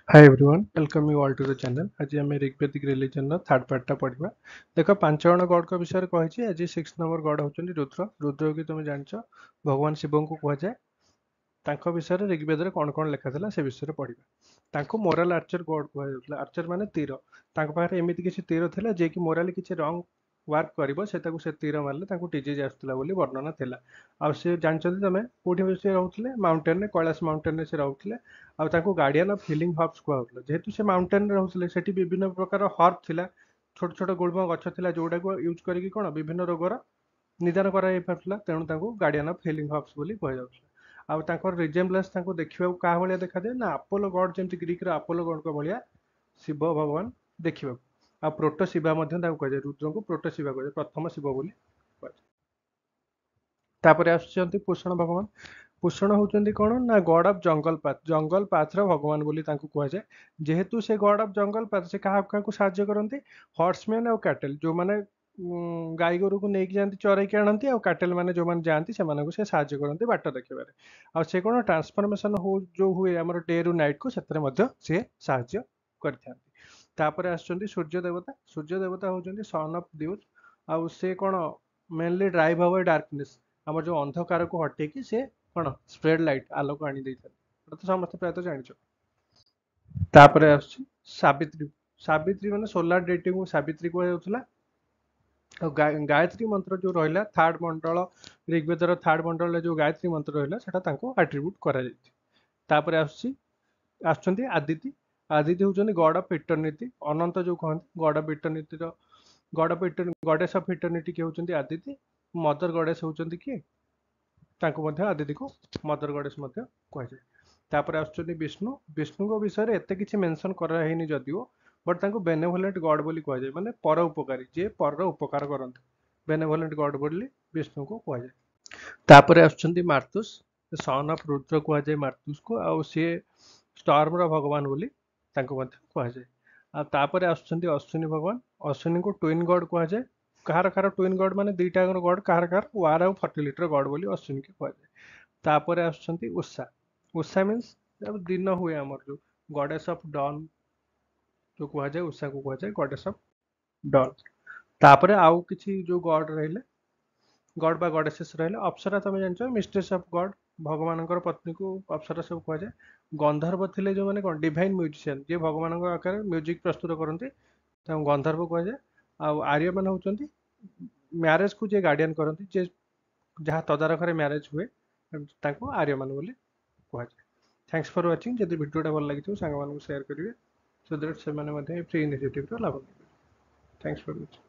Hi everyone, welcome you all to the channel. आज आम ऋग्वेदिक religion third पार्टा पढ़ा। देख 5 जण गॉड का विषय कही आज 6 नंबर गॉड होचंदी रुद्र। रुद्र कि तुम जानच भगवान शिव को कह जाए तांको विषय ऋग्वेद रे कौन लिखा था से विषय पढ़ा। तांको मोराल आर्चर गॉड कह आर्चर माने तीर तांको पाखरे एमिति किछि तीर थिला जे कि मोराली किछि रंग वर्क करिवो सेताको से तीर मारले तांको डिजीज आसुतला बोली वर्णना थिला। आ से जानचंदी तमे कोठी विषय रहउतले माउंटेन रे कैलाश माउंटेन रे से रहउतले। आ तांको गार्डियन ऑफ हीलिंग हर्ब्स कहउतले जेहेतु से माउंटेन रे रहउतले सेठी विभिन्न प्रकार हर्ब थिला छोट छोट गुल्म गछ थिला जोडा को यूज करिकि कोन विभिन्न रोगर निदान कराई पारथला तेणु तांको गार्डियन ऑफ हीलिंग हर्ब्स बोली कह जाउतला। आ तांकर रिजेम्बलेंस तांको देखिबा का भलिया देखा दे ना अपोलो गॉड जेंति ग्रीक रे अपोलो गॉड को भलिया शिव भगवान देखिबा। आ प्रोटो शिवा मध्य तांको कह जाय रुद्र को प्रोटो शिवा कह जाय प्रथम शिव बोली कह जाय। तापर आछंती पुषण भगवान। पुषण होचंती कोन ना गॉड ऑफ जंगल पाथ रो भगवान बोली तांको कह जाय। जेहेतु से गॉड ऑफ जंगल पाथ से काहा को सहाय्य करंती हॉर्समैन और कैटल जो माने गाई गोरु को नेक जाती चरई के आनती और कैटल माने जो माने जाती से माने को से सहाय्य करंती बाट देखिबारे। आ से कोन ट्रांसफॉर्मेशन हो जो हुए हमर डे रु नाइट को सेतरे मध्य से सहाय्य करथांती। तापर आछंती सूर्य देवता होचंती सन ऑफ ड्यूज। आ से कोन मेनली ड्राइव अवे डार्कनेस हमर जो अंधकार को हटे कि से कोन स्प्रेड लाइट आलोक आनी देथार। तो समस्त प्रायत जानिछो। तापर आछी सावित्री। सावित्री माने सोलार डेटी को सावित्री को जाउतला। गायत्री मंत्र जो रहा थर्ड मंडल ऋग्वेदर थर्ड मंडल जो गायत्री मंत्र रहा सेटा आट्रिब्यूट कर आसुच्चंती आदिति। आदिति होचंती गॉड ऑफ इटर्निटी अनंत जो कहते god of eternity goddess of eternity के होचंती आदिति। मदर गॉडेस होचंती किए तांको मध्य आदिति को मदर गॉडेस मध्य कह जाय। तापर आसुच्चंती विष्णु। विष्णु को विषय रे एते किछि मेंशन करा हेनी जदियो बट तांको बेनेवोलेंट गॉड बोली कह जाय माने पर उपकारी जे पर उपकार करंती बेनेवोलेंट गॉड बोली विष्णु को कह जाय। तापर आसुच्चंती मार्तुस सन ऑफ रुद्र कह जाय मार्तुस को आ सी स्टॉर्म रो भगवान बोली तांको मध्य कह जाय। आ तापर आसुच्चंती अश्विनी भगवान। अश्विनी को ट्विन गॉड कह जाय। कहार कहार ट्विन गॉड माने दुईटा गॉड कहार कहार वार और फर्टिलिटी गॉड बोली अश्विनी के कह जाय। तापर आसुच्चंती उषा। उषा मींस जब दिन हुए हमर जो गॉडेस ऑफ डॉन जो कह जाय उषा को कह जाय गॉडेस ऑफ डॉन। तापर आउ किछि जो गॉड रहिले गॉड बा गॉडेसेस रहिले अप्सरा तमे जानछो मिस्ट्रेस ऑफ गॉड भगवानकर पत्नी को अप्सरा सब कह जाय। गंधर्व थिले जो माने कोन डिवाइन म्यूजिशियन जे भगवानकर आकार म्यूजिक प्रस्तुत करंती तां गंधर्व कह जाय। आ आर्य मान होचंती मैरेज को जे गार्डियन करंती जे जहाँ तदारख रे मैरेज हुए तांको आर्य मान बोली कह जाय। Thanks for watching. जदि वीडियोटा भल लागिथो सांग मानकु शेयर करिवे सो दैट से माने मध्ये फ्री इनिशिएटिव रो लाभ। Thanks for watching.